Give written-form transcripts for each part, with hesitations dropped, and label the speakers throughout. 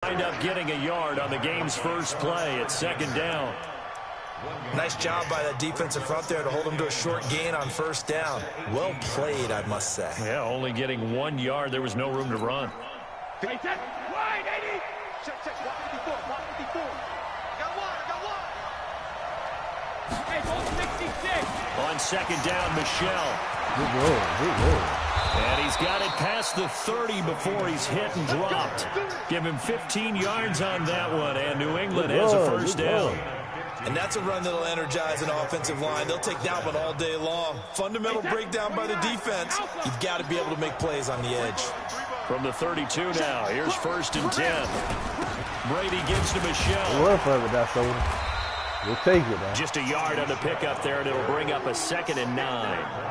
Speaker 1: Wind up getting a yard on the game's first play at second down.
Speaker 2: Nice job by that defensive front there to hold them to a short gain on first down. Well played, I must say.
Speaker 1: Yeah, only getting 1 yard. There was no room to run.
Speaker 3: Wide 80. Check, 154, 154. Got one. Hey, goal 66.
Speaker 1: On second down, Michelle.
Speaker 4: Good roll.
Speaker 1: And he's got it past the 30 before he's hit and dropped. Give him 15 yards on that one, and New England has a first down.
Speaker 2: And that's a run that'll energize an offensive line. They'll take that one all day long. Fundamental breakdown by the defense. You've got to be able to make plays on the edge.
Speaker 1: From the 32 now, here's 1st and 10. Brady gives to Michelle.
Speaker 4: We'll take it, man.
Speaker 1: Just a yard on the pickup there, and it'll bring up a 2nd and 9.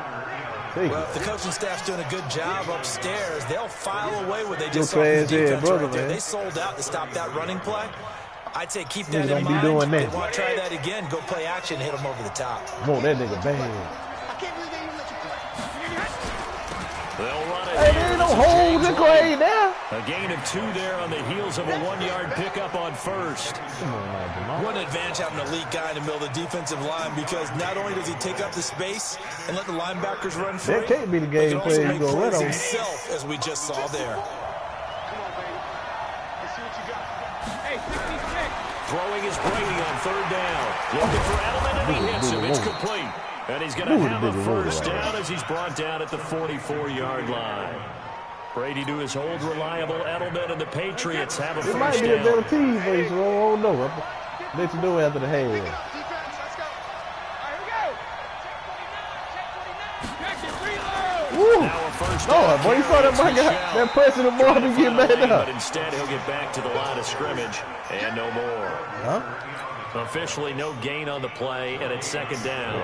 Speaker 2: Well, if the coaching staff's doing a good job upstairs, they'll file away what they just saw from the defense right there. They sold out to stop that running play. I'd say keep that in mind. If they want to try that again, go play action, hit them over the top.
Speaker 4: Want that nigga bang.
Speaker 1: They'll run it.
Speaker 4: Hey, there ain't no holes in Clay now.
Speaker 1: A gain of 2 there on the heels of a 1-yard pickup on first.
Speaker 2: What an advantage having an elite guy in the middle of the defensive line, because not only does he take up the space and let the linebackers run free,
Speaker 4: that can't be the game
Speaker 2: play
Speaker 4: he's going to run on
Speaker 2: himself, as we just saw there.
Speaker 1: Throwing is Brady on 3rd down. Looking for Edelman, and he hits him. It's complete. And he's going to have a first down as he's brought down at the 44-yard line. Brady to his old reliable Edelman, and the Patriots have a first down.
Speaker 4: It might be a better team, but I don't know. Let you know after the half.
Speaker 1: Now a first down.
Speaker 4: Boy, you saw that guy, that person the ball to get back up.
Speaker 1: But instead, he'll get back to the line of scrimmage, and no more. Officially, no gain on the play, and it's 2nd down.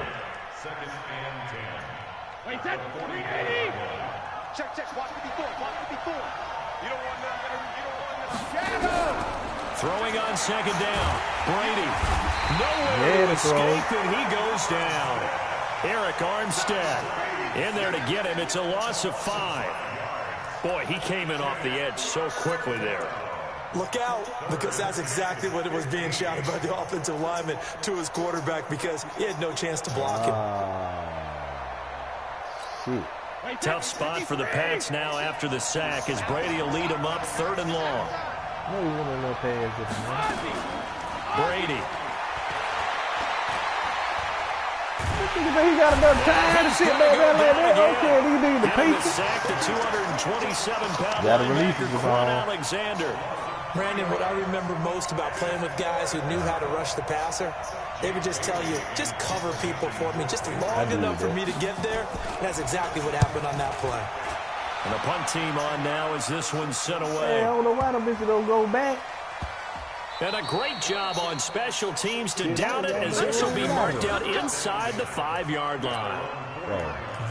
Speaker 3: Wait, that's 380. Check, 154. You don't want that.
Speaker 1: Throwing on 2nd down. Brady. Nowhere to escape, and he goes down. Eric Armstead in there to get him. It's a loss of 5. Boy, he came in off the edge so quickly there.
Speaker 2: Look out, because that's exactly what it was being shouted by the offensive lineman to his quarterback, because he had no chance to block him.
Speaker 1: Tough spot for the Pats now after the sack, as Brady will lead them up 3rd and long. Brady.
Speaker 4: He got enough time to sit back there like that. Okay, he need the pace.
Speaker 1: Sack the 227-pound linebacker Alexander.
Speaker 2: Brandon, what I remember most about playing with guys who knew how to rush the passer, they would just tell you, just cover people for me, just long enough for me to get there. That's exactly what happened on that play.
Speaker 1: And the punt team on now as this one's sent away.
Speaker 4: Hey, I don't know why the bitch don't go back.
Speaker 1: And a great job on special teams to down it, as this will be marked out inside the 5-yard line.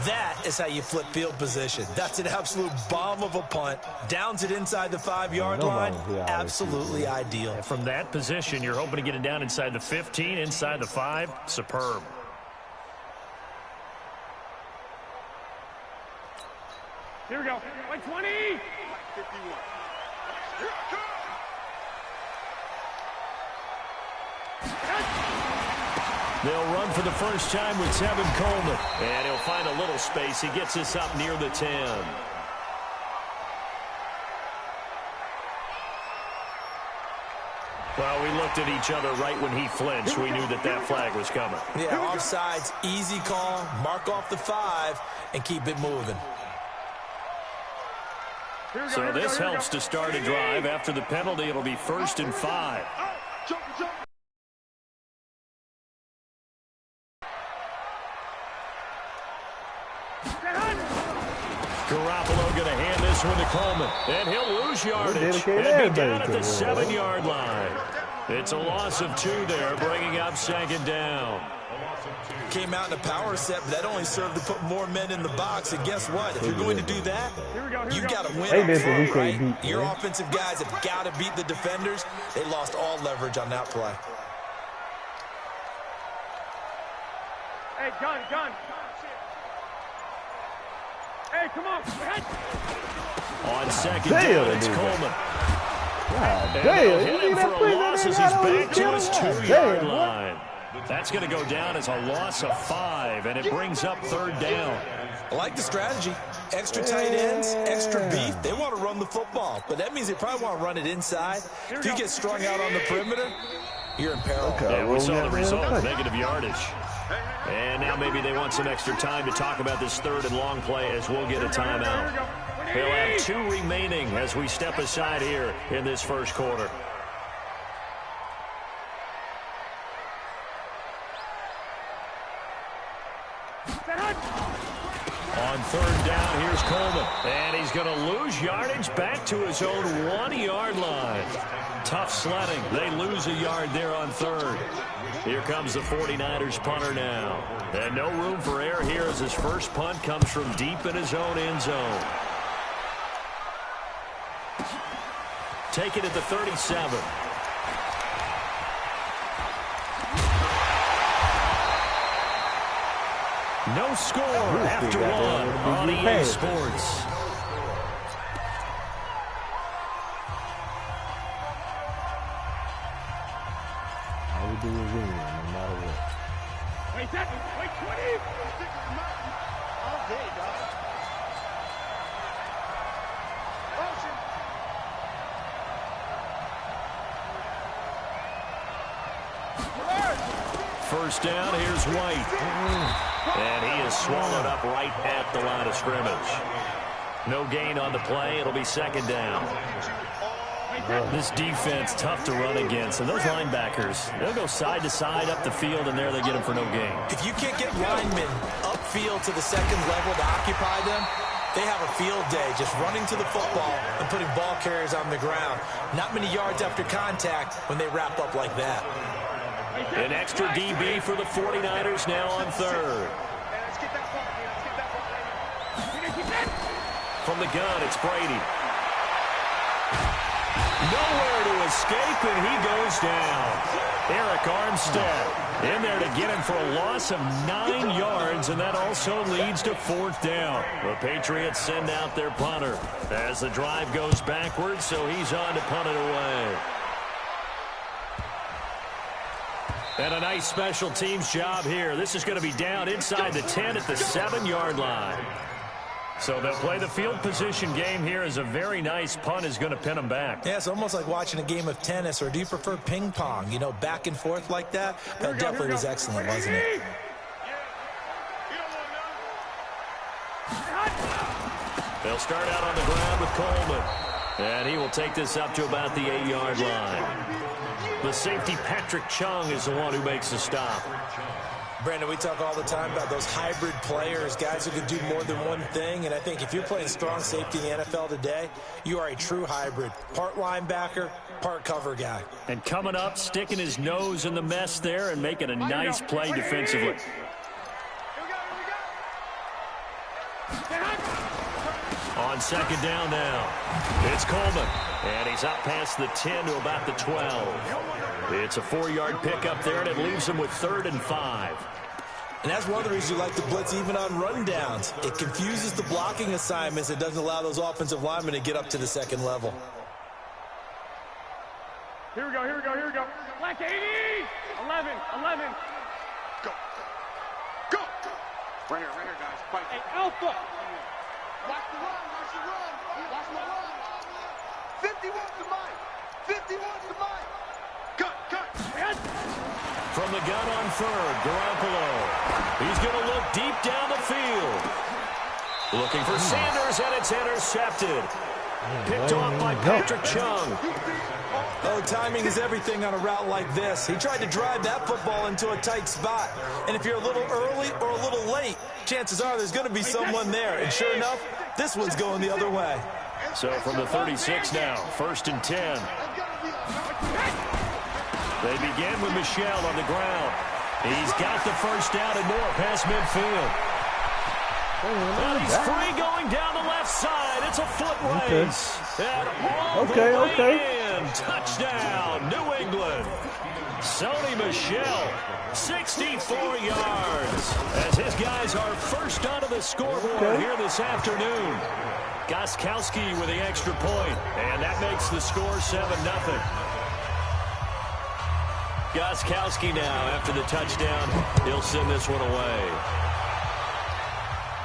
Speaker 2: That is how you flip field position. That's an absolute bomb of a punt. Downs it inside the 5-yard line. Absolutely ideal.
Speaker 1: And from that position, you're hoping to get it down inside the 15, inside the 5. Superb.
Speaker 3: Here we go. 20. 51.
Speaker 1: They'll run for the first time with Tevin Coleman. And he'll find a little space. He gets us up near the 10. Well, we looked at each other right when he flinched. We knew that that flag was coming.
Speaker 2: Yeah, offsides, easy call. Mark off the 5 and keep it moving.
Speaker 1: So this helps to start a drive. After the penalty, it'll be 1st and 5. Garoppolo going to hand this one to Coleman. And he'll lose yardage. And be down at the 7-yard line. It's a loss of 2 there, bringing up 2nd down.
Speaker 2: Came out in a power set, but that only served to put more men in the box. And guess what? If you're going to do that, you've got to win up front, right? Your offensive guys have got to beat the defenders. They lost all leverage on that play.
Speaker 3: Hey, gun. Hey, come on.
Speaker 1: On 2nd down, it's Coleman. Damn, hit him for a loss as he's back to his 2-yard line. That's going to go down as a loss of 5, and it brings up 3rd down.
Speaker 2: I like the strategy. Extra tight ends, extra beef. They want to run the football, but that means they probably want to run it inside. If you get strung out on the perimeter, you're in peril.
Speaker 1: Yeah, we saw the result, negative yardage. And now maybe they want some extra time to talk about this 3rd and long play as we'll get a timeout. They'll have 2 remaining as we step aside here in this first quarter. On 3rd down, here's Coleman. And he's going to lose yardage back to his own 1-yard line. Tough sledding. They lose a yard there on 3rd. Here comes the 49ers punter now. And no room for error here as his first punt comes from deep in his own end zone. Take it at the 37. No score after 1 on EA Sports.
Speaker 4: All we do is win, no matter what.
Speaker 3: Wait, 20. All day, dog.
Speaker 1: First down, here's White. And he is swallowed up right at the line of scrimmage. No gain on the play. It'll be 2nd down. This defense, tough to run against. And those linebackers, they'll go side to side up the field, and there they get them for no gain.
Speaker 2: If you can't get linemen upfield to the 2nd level to occupy them, they have a field day just running to the football and putting ball carriers on the ground. Not many yards after contact when they wrap up like that.
Speaker 1: An extra DB for the 49ers now on 3rd. From the gun, it's Brady. Nowhere to escape, and he goes down. Eric Armstead in there to get him for a loss of 9 yards, and that also leads to 4th down. The Patriots send out their punter as the drive goes backwards, so he's on to punt it away. And a nice special teams job here. This is going to be down inside the 10 at the 7-yard line. So they'll play the field position game here as a very nice punt is going to pin them back.
Speaker 2: Yeah, it's almost like watching a game of tennis, or do you prefer ping pong? You know, back and forth like that? That definitely was excellent, wasn't it?
Speaker 1: They'll start out on the ground with Coleman. And he will take this up to about the 8-yard line. The safety, Patrick Chung, is the one who makes the stop.
Speaker 2: Brandon, we talk all the time about those hybrid players, guys who can do more than one thing. And I think if you're playing strong safety in the NFL today, you are a true hybrid. Part linebacker, part cover guy.
Speaker 1: And coming up, sticking his nose in the mess there and making a nice play defensively. On 2nd down now, it's Coleman. And he's up past the 10 to about the 12. It's a 4-yard pickup there, and it leaves him with 3rd and 5.
Speaker 2: And that's one of the reasons you like to blitz even on rundowns. It confuses the blocking assignments. It doesn't allow those offensive linemen to get up to the 2nd level.
Speaker 3: Here we go. Black 80! 11. Go. Right here, guys. Fight. Hey, Alpha! Watch the run. 51 to Mike. Cut.
Speaker 1: From the gun on 3rd, Garoppolo. He's going to look deep down the field. Looking for Sanders, and it's intercepted. Picked off by Patrick Chung.
Speaker 2: Oh, timing is everything on a route like this. He tried to drive that football into a tight spot. And if you're a little early or a little late, chances are there's going to be someone there. And sure enough, this one's going the other way.
Speaker 1: So from the 36 now, 1st and 10. They begin with Michel on the ground. He's got the first down and more past midfield. Well, he's free going down the left side. It's a foot race. And all the way in. Touchdown, New England. Sony Michel, 64 yards. As his guys are first onto the scoreboard here this afternoon. Gostkowski with the extra point, and that makes the score 7-0. Gostkowski now, after the touchdown, he'll send this one away.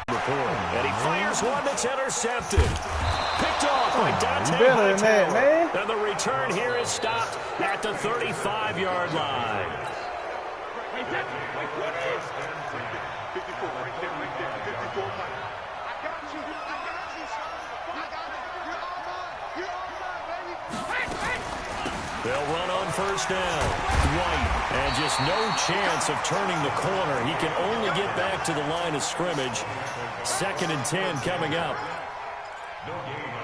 Speaker 1: And he fires one that's intercepted. Picked off by Dante Hightower. And the return here is stopped at the 35-yard line. They'll run on first down. White, and just no chance of turning the corner. He can only get back to the line of scrimmage. 2nd and 10 coming up.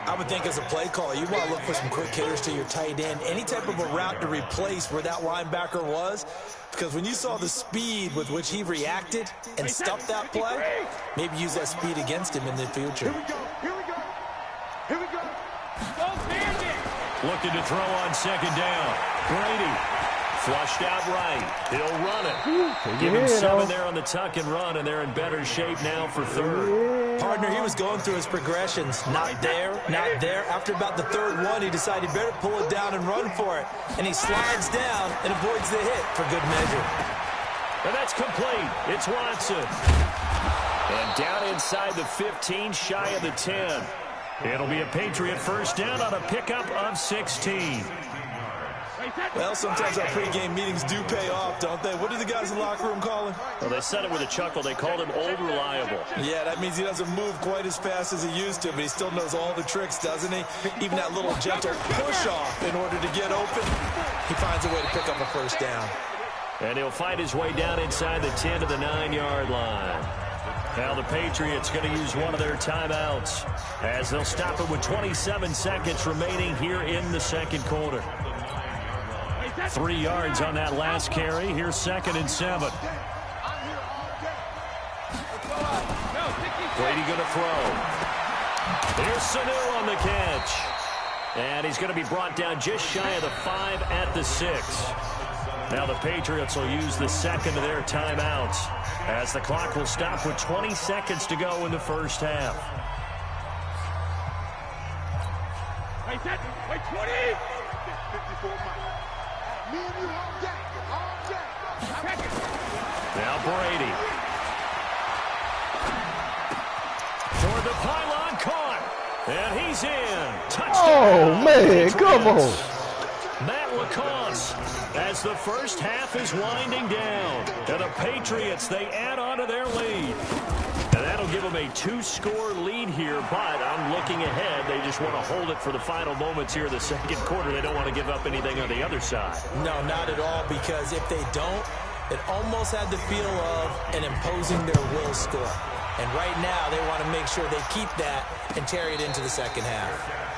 Speaker 2: I would think as a play caller, you want to look for some quick hitters to your tight end. Any type of a route to replace where that linebacker was. Because when you saw the speed with which he reacted and stuffed that play, maybe use that speed against him in the future.
Speaker 3: Here we go. Here we go. Here we go.
Speaker 1: Looking to throw on 2nd down. Brady flushed out right. He'll run it. Give him 7 there on the tuck and run, and they're in better shape now for 3rd.
Speaker 2: Partner, he was going through his progressions. Not there, not there. After about the 3rd one, he decided he better pull it down and run for it. And he slides down and avoids the hit for good measure.
Speaker 1: And that's complete. It's Watson. And down inside the 15, shy of the 10. It'll be a Patriot first down on a pickup of 16.
Speaker 2: Well, sometimes our pregame meetings do pay off, don't they? What do the guys in the locker room call him?
Speaker 1: Well, they said it with a chuckle. They called him Old Reliable.
Speaker 2: Yeah, that means he doesn't move quite as fast as he used to, but he still knows all the tricks, doesn't he? Even that little gentle push-off in order to get open, he finds a way to pick up a first down.
Speaker 1: And he'll fight his way down inside the 10 to the 9-yard line. Now the Patriots going to use one of their timeouts as they'll stop it with 27 seconds remaining here in the 2nd quarter. 3 yards on that last carry. Here's 2nd and 7. Brady going to throw. Here's Sanu on the catch. And he's going to be brought down just shy of the 5 at the 6. Now the Patriots will use the 2nd of their timeouts as the clock will stop with 20 seconds to go in the first half.
Speaker 3: Wait, 20. 54 miles. Me and you all day.
Speaker 1: Now Brady. Toward the pylon, caught. And he's in. Touchdown.
Speaker 4: Oh, man, come on.
Speaker 1: Matt LaCosse, as the first half is winding down. And the Patriots, they add on to their lead. And that'll give them a 2-score lead here, but I'm looking ahead. They just want to hold it for the final moments here in the 2nd quarter. They don't want to give up anything on the other side.
Speaker 2: No, not at all, because if they don't, it almost had the feel of an imposing their will score. And right now, they want to make sure they keep that and carry it into the 2nd half.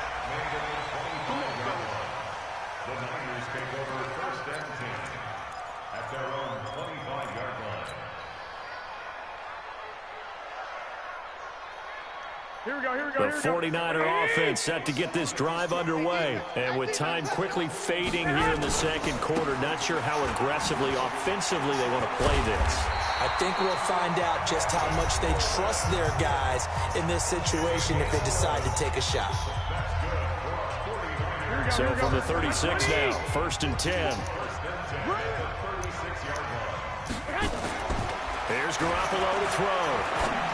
Speaker 1: The 49er offense set to get this drive underway. And with time quickly fading here in the 2nd quarter, not sure how aggressively, offensively they want to play this.
Speaker 2: I think we'll find out just how much they trust their guys in this situation if they decide to take a shot.
Speaker 1: So from the 36 now, 1st and 10. Here's Garoppolo to throw.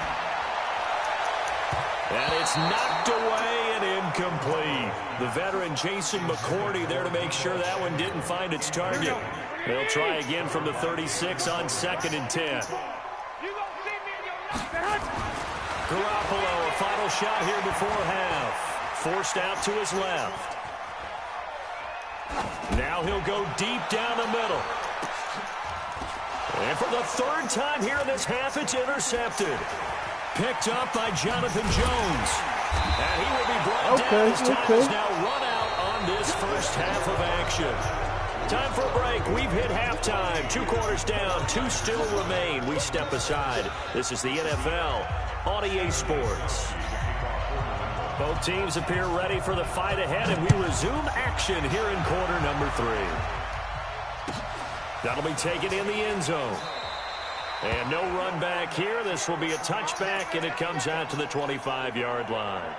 Speaker 1: And it's knocked away and incomplete. The veteran Jason McCourty there to make sure that one didn't find its target. They'll try again from the 36 on 2nd and 10. Garoppolo, a final shot here before half. Forced out to his left. Now he'll go deep down the middle. And for the 3rd time here in this half, it's intercepted. Picked up by Jonathan Jones. And he will be brought down as time is now run out on this first half of action. Time for a break. We've hit halftime. 2 quarters down. 2 still remain. We step aside. This is the NFL on EA Sports. Both teams appear ready for the fight ahead, and we resume action here in quarter number 3. That'll be taken in the end zone. And no run back here. This will be a touchback, and it comes out to the 25-yard line.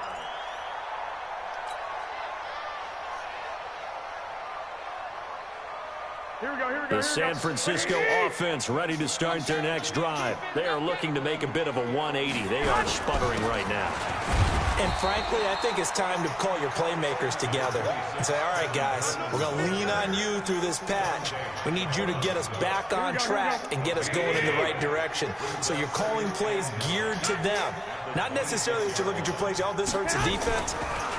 Speaker 1: The San Francisco offense ready to start their next drive. They are looking to make a bit of a 180. They are sputtering right now.
Speaker 2: And frankly, I think it's time to call your playmakers together and say, all right, guys, we're going to lean on you through this patch. We need you to get us back on track and get us going in the right direction. So you're calling plays geared to them. Not necessarily that you look at your plays, oh, this hurts the defense.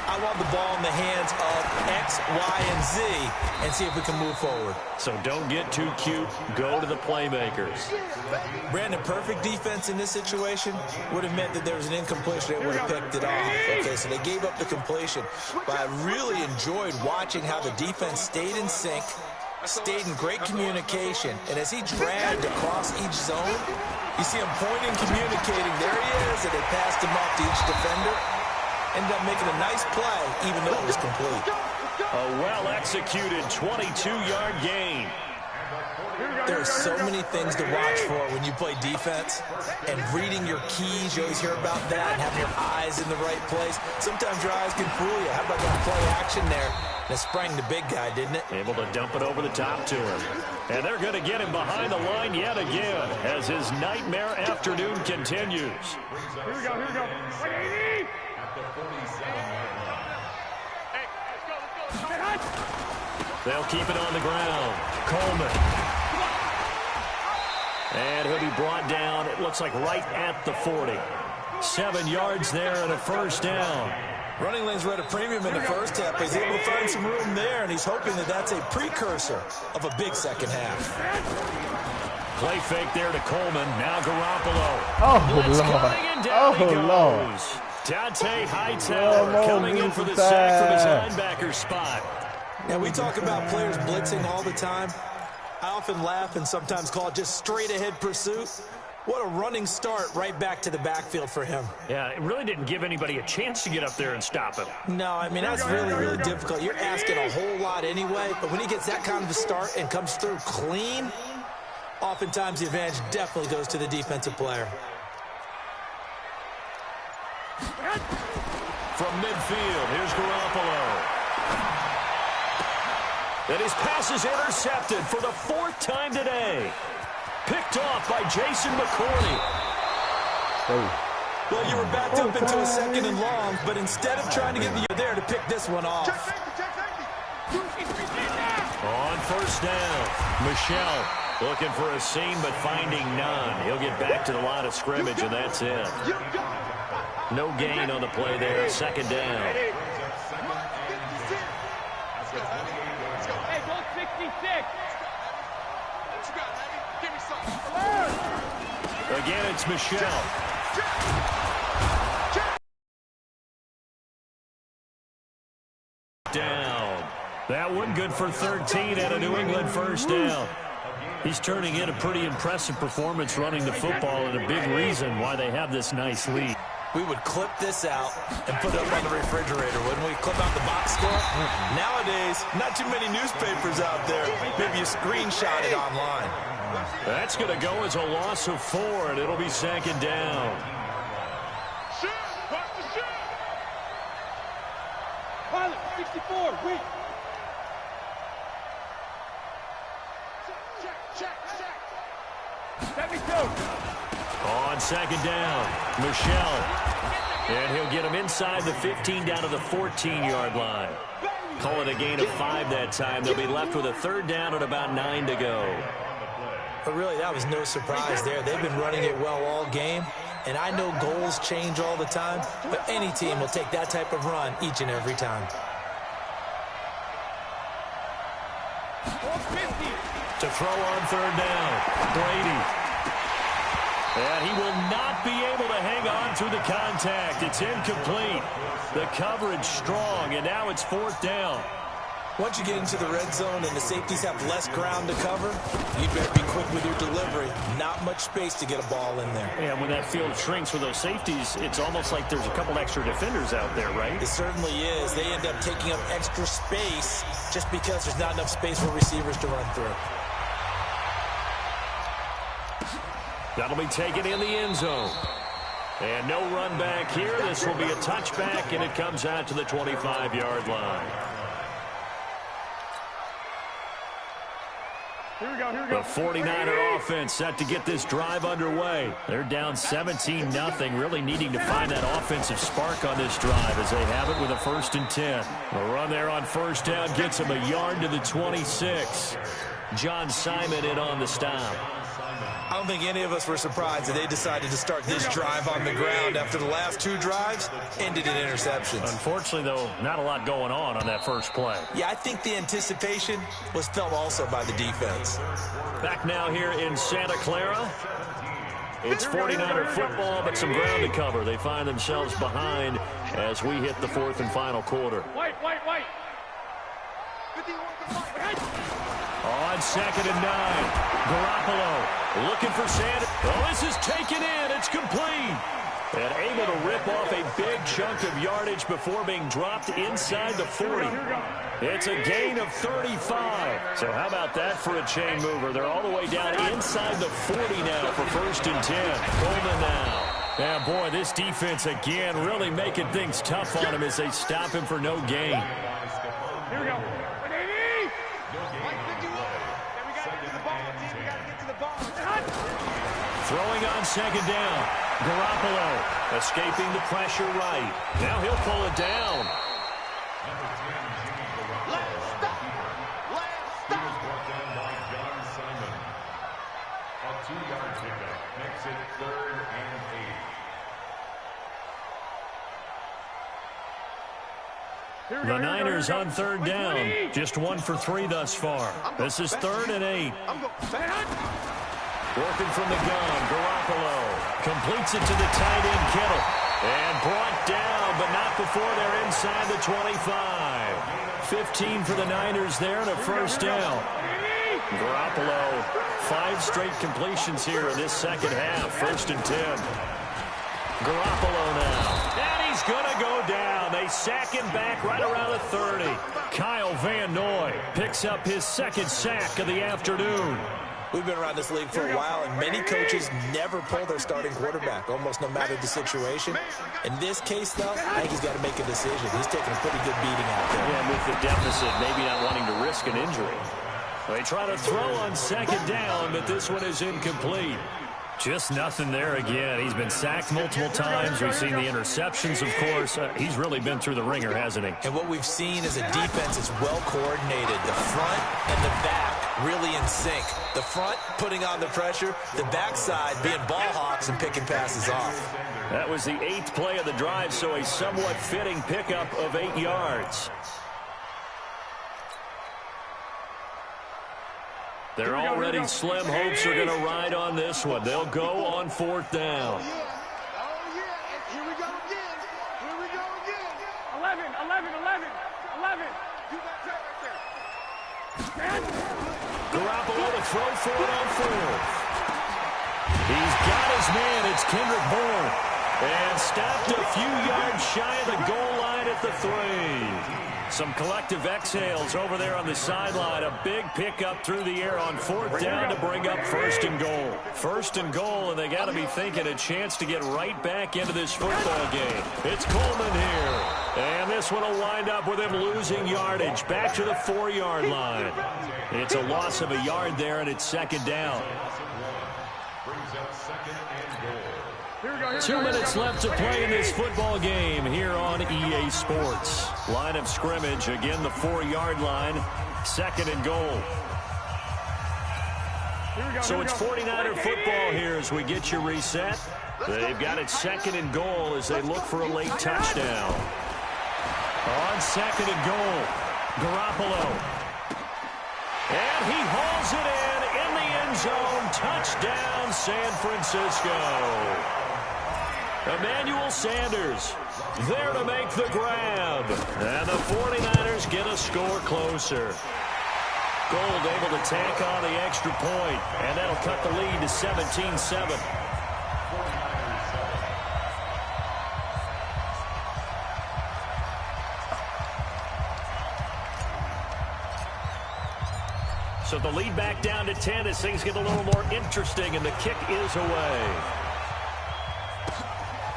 Speaker 2: I want the ball in the hands of X, Y, and Z and see if we can move forward.
Speaker 1: So don't get too cute. Go to the playmakers.
Speaker 2: Brandon, perfect defense in this situation would have meant that there was an incompletion. They would have picked it off. Okay, so they gave up the completion. But I really enjoyed watching how the defense stayed in sync, stayed in great communication. And as he dragged across each zone, you see him pointing, communicating. There he is, and they passed him off to each defender. Ended up making a nice play, even though it was complete.
Speaker 1: A well-executed 22-yard gain.
Speaker 2: There are so many things to watch for when you play defense. And reading your keys, you always hear about that, and having your eyes in the right place. Sometimes your eyes can fool you. How about that play action there? That sprang the big guy, didn't it?
Speaker 1: Able to dump it over the top to him. And they're going to get him behind the line yet again as his nightmare afternoon continues.
Speaker 3: Here we go, here we go. 180! Hey, let's go.
Speaker 1: They'll keep it on the ground. Coleman. And he'll be brought down, it looks like right at the 40. 7 yards there and a first down.
Speaker 2: Running lanes were at a premium in the first half. He's able to find some room there, and he's hoping that that's a precursor of a big second half.
Speaker 1: Play fake there to Coleman. Now Garoppolo.
Speaker 4: Oh,
Speaker 1: Blitz
Speaker 4: Lord.
Speaker 1: coming, and down he goes.
Speaker 4: Lord.
Speaker 1: Dante Hightower coming in for the sack from his linebacker spot.
Speaker 2: And we talk about players blitzing all the time. I often laugh and sometimes call it just straight-ahead pursuit. What a running start right back to the backfield for him.
Speaker 1: Yeah, it really didn't give anybody a chance to get up there and stop him.
Speaker 2: No, I mean, that's really, really difficult. You're asking a whole lot anyway, but when he gets that kind of a start and comes through clean, oftentimes the advantage definitely goes to the defensive player.
Speaker 1: From midfield, here's Garoppolo. And his pass is intercepted for the 4th time today. Picked off by Jason McCourty.
Speaker 2: Oh. Well, you were backed up into a 2nd and long, but instead of trying to get you there to pick this one off.
Speaker 1: On first down, Michelle looking for a seam but finding none. He'll get back to the line of scrimmage, and that's it. No gain on the play there, 2nd down. Again, it's Michelle. Down. That one good for 13 at a New England first down. He's turning in a pretty impressive performance running the football, and a big reason why they have this nice lead.
Speaker 2: We would clip this out and put it up on the refrigerator, wouldn't we? Clip out the box score. Nowadays, not too many newspapers out there. Maybe you screenshot it online.
Speaker 1: That's going to go as a loss of 4, and it'll be 2nd down.
Speaker 3: Shoot! Watch the shoot! Pilot, 64, weak. Check. 72.
Speaker 1: On 2nd down, Michelle. And he'll get him inside the 15 down to the 14-yard line. Call it a gain of 5 that time. They'll be left with a 3rd down and about 9 to go.
Speaker 2: But really, that was no surprise there. They've been running it well all game. And I know goals change all the time, but any team will take that type of run each and every time.
Speaker 1: To throw on 3rd down, Brady. And he will not be able to hang on through the contact. It's incomplete. The coverage strong, and now it's 4th down.
Speaker 2: Once you get into the red zone and the safeties have less ground to cover, you better be quick with your delivery. Not much space to get a ball in there.
Speaker 1: Yeah, when that field shrinks with those safeties, it's almost like there's a couple extra defenders out there, right?
Speaker 2: It certainly is. They end up taking up extra space just because there's not enough space for receivers to run through.
Speaker 1: That'll be taken in the end zone. And no run back here. This will be a touchback, and it comes out to the 25-yard line. The 49er offense set to get this drive underway. They're down 17-0, really needing to find that offensive spark on this drive as they have it with a 1st and 10. The run there on 1st down gets them a yard to the 26. John Simon in on the stop.
Speaker 2: I don't think any of us were surprised that they decided to start this drive on the ground after the last 2 drives ended in interceptions.
Speaker 1: Unfortunately, though, not a lot going on that first play.
Speaker 2: Yeah, I think the anticipation was felt also by the defense.
Speaker 1: Back now here in Santa Clara. It's 49er football, but some ground to cover. They find themselves behind as we hit the 4th and final quarter.
Speaker 3: Wait.
Speaker 1: On 2nd and 9, Garoppolo looking for Sanders. Oh, this is taken in. It's complete. And able to rip off a big chunk of yardage before being dropped inside the 40. It's a gain of 35. So how about that for a chain mover? They're all the way down inside the 40 now for 1st and 10. Coleman now. Yeah, boy, this defense again really making things tough on him as they stop him for no gain.
Speaker 3: Here we go.
Speaker 1: Throwing on 2nd down. Garoppolo escaping the pressure right. Now he'll pull it down.
Speaker 3: Let's stop.
Speaker 5: Brought down by John Simon. A 2-yard pickup makes it 3rd and 8.
Speaker 1: The Niners on 3rd down. Just 1 for 3 thus far. This is 3rd and 8. Working from the gun, Garoppolo completes it to the tight end, Kittle. And brought down, but not before they're inside the 25. 15 for the Niners there and a 1st down. Garoppolo, 5 straight completions here in this 2nd half. 1st and 10. Garoppolo now. And he's going to go down. They sack him back right around the 30. Kyle Van Noy picks up his 2nd sack of the afternoon.
Speaker 2: We've been around this league for a while, and many coaches never pull their starting quarterback, almost no matter the situation. In this case, though, I think he's got to make a decision. He's taking a pretty good beating out there.
Speaker 1: Yeah, with the deficit, maybe not wanting to risk an injury. They try to throw on 2nd down, but this one is incomplete. Just nothing there again. He's been sacked multiple times. We've seen the interceptions, of course. He's really been through the ringer, hasn't he?
Speaker 2: And what we've seen is a defense that's well coordinated. The front and the back really in sync. The front putting on the pressure, the backside being ball hawks and picking passes off.
Speaker 1: That was the 8th play of the drive, so a somewhat fitting pickup of 8 yards. They're already slim hopes are going to ride on this one. They'll go on 4th down.
Speaker 3: Oh, yeah. Here we go again. 11. You got that right there.
Speaker 1: Garoppolo to throw for it on 4th. He's got his man. It's Kendrick Bourne. And stopped a few yards shy of the goal line at the 3. Some collective exhales over there on the sideline. A big pickup through the air on 4th down to bring up 1st and goal. 1st and goal, and they got to be thinking a chance to get right back into this football game. It's Coleman here. And this one will wind up with him losing yardage. Back to the 4-yard line. It's a loss of a yard there, and it's 2nd down. 2 minutes left to play in this football game here on EA Sports. Line of scrimmage, again the 4-yard line, 2nd and goal. So it's 49er football here as we get you reset. They've got it 2nd and goal as they look for a late touchdown. On 2nd and goal, Garoppolo. And he hauls it in the end zone. Touchdown, San Francisco. Emmanuel Sanders there to make the grab. And the 49ers get a score closer. Gold able to tack on the extra point, and that'll cut the lead to 17-7. So the lead back down to 10 as things get a little more interesting, and the kick is away.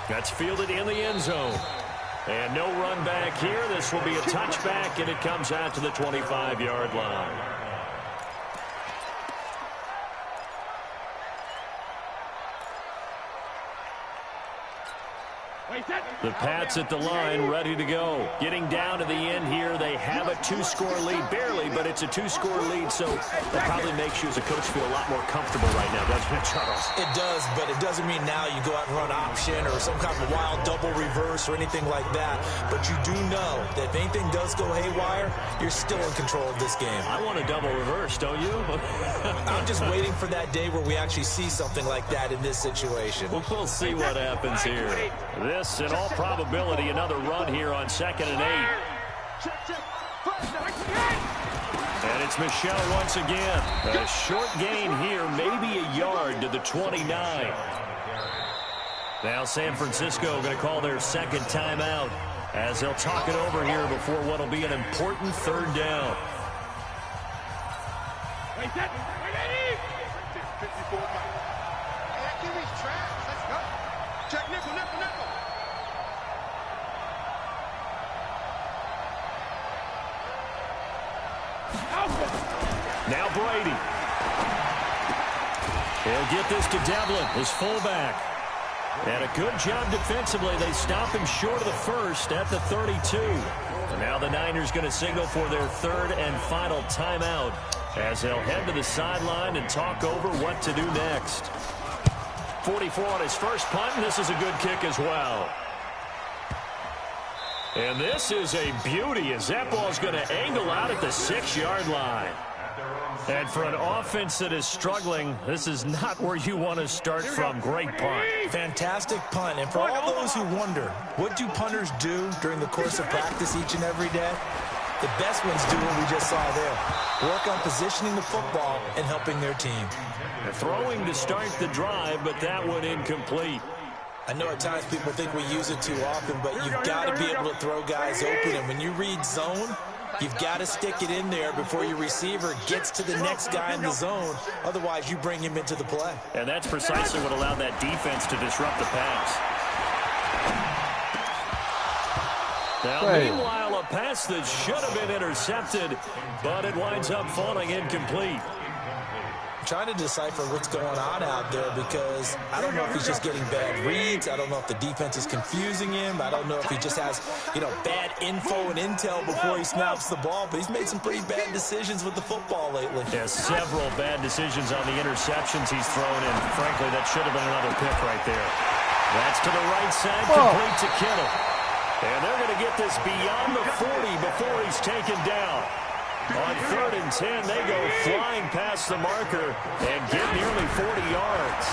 Speaker 1: That's fielded in the end zone. And no run back here. This will be a touchback, and it comes out to the 25-yard line. The Pats at the line, ready to go. Getting down to the end here, they have a 2-score lead. Barely, but it's a 2-score lead, so that probably makes you as a coach feel a lot more comfortable right now, doesn't it, Charles?
Speaker 2: It does, but it doesn't mean now you go out and run option or some kind of wild double reverse or anything like that. But you do know that if anything does go haywire, you're still in control of this game.
Speaker 1: I want a double reverse, don't you?
Speaker 2: I'm just waiting for that day where we actually see something like that in this situation.
Speaker 1: Well, we'll see what happens here. This, in all probability, another run here on 2nd and 8. And it's Michel once again. A short gain here, maybe a yard to the 29. Now San Francisco going to call their second timeout as they'll talk it over here before what will be an important 3rd down.
Speaker 3: Check nickel, nickel, nickel.
Speaker 1: Now Brady. He'll get this to Devlin, his fullback. And a good job defensively. They stop him short of the first at the 32. And now the Niners going to signal for their 3rd and final timeout as they'll head to the sideline and talk over what to do next. 44 on his first punt, and this is a good kick as well. And this is a beauty as that ball's going to angle out at the 6-yard line. And for an offense that is struggling, this is not where you want to start from. Great punt.
Speaker 2: Fantastic punt. And for all those who wonder, what do punters do during the course of practice each and every day? The best ones do what we just saw there. Work on positioning the football and helping their team.
Speaker 1: Throwing to start the drive, but that one incomplete.
Speaker 2: I know at times people think we use it too often, but you've got to be able to throw guys open. And when you read zone, you've got to stick it in there before your receiver gets to the next guy in the zone. Otherwise, you bring him into the play.
Speaker 1: And that's precisely what allowed that defense to disrupt the pass. Now, meanwhile, a pass that should have been intercepted, but it winds up falling incomplete.
Speaker 2: Trying to decipher what's going on out there because I don't know if he's just getting bad reads. I don't know if the defense is confusing him. I don't know if he just has, bad info and intel before he snaps the ball. But he's made some pretty bad decisions with the football lately.
Speaker 1: Yeah, several bad decisions on the interceptions he's thrown, and frankly, that should have been another pick right there. That's to the right side, complete to Kittle. And they're going to get this beyond the 40 before he's taken down. On 3rd and 10, they go flying past the marker and get nearly 40 yards.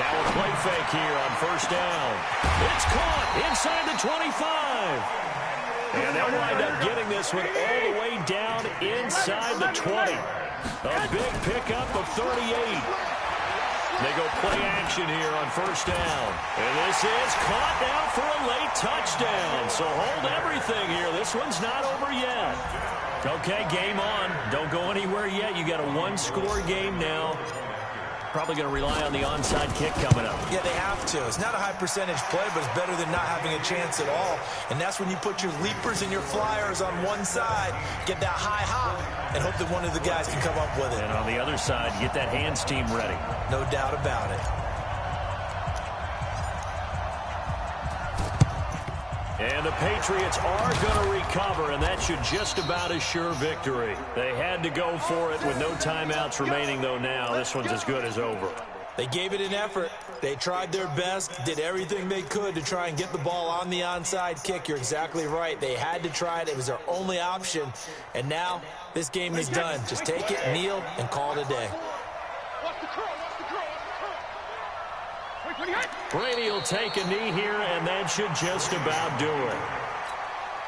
Speaker 1: Now a play fake here on 1st down. It's caught inside the 25. And they'll wind up getting this one all the way down inside the 20. A big pickup of 38. They go play action here on 1st down. And this is caught now for a late touchdown. So hold everything here. This one's not over yet. Okay, game on. Don't go anywhere yet. You got a 1-score game now. Probably going to rely on the onside kick coming up.
Speaker 2: Yeah, they have to. It's not a high percentage play, but it's better than not having a chance at all. And that's when you put your leapers and your flyers on one side, get that high hop, and hope that one of the guys can come up with it.
Speaker 1: And on the other side, get that hands team ready.
Speaker 2: No doubt about it.
Speaker 1: And the Patriots are going to recover, and that should just about assure victory. They had to go for it with no timeouts remaining, though now. This one's as good as over.
Speaker 2: They gave it an effort. They tried their best, did everything they could to try and get the ball on the onside kick. You're exactly right. They had to try it. It was their only option. And now this game is done. Just take it, kneel, and call it a day.
Speaker 1: Brady will take a knee here, and that should just about do it.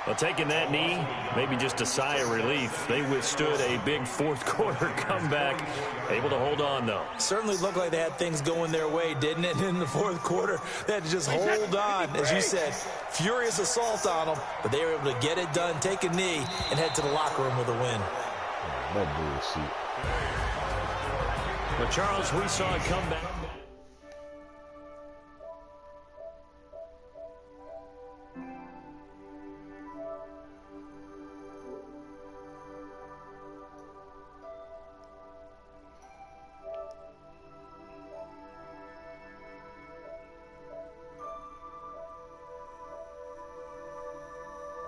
Speaker 1: Well, taking that knee, maybe just a sigh of relief. They withstood a big 4th quarter comeback. Able to hold on, though.
Speaker 2: Certainly looked like they had things going their way, didn't it, in the 4th quarter? They had to just hold on. As you said, furious assault on them, but they were able to get it done, take a knee, and head to the locker room with a win.
Speaker 4: That bullshit.
Speaker 1: But, Charles, we saw a comeback.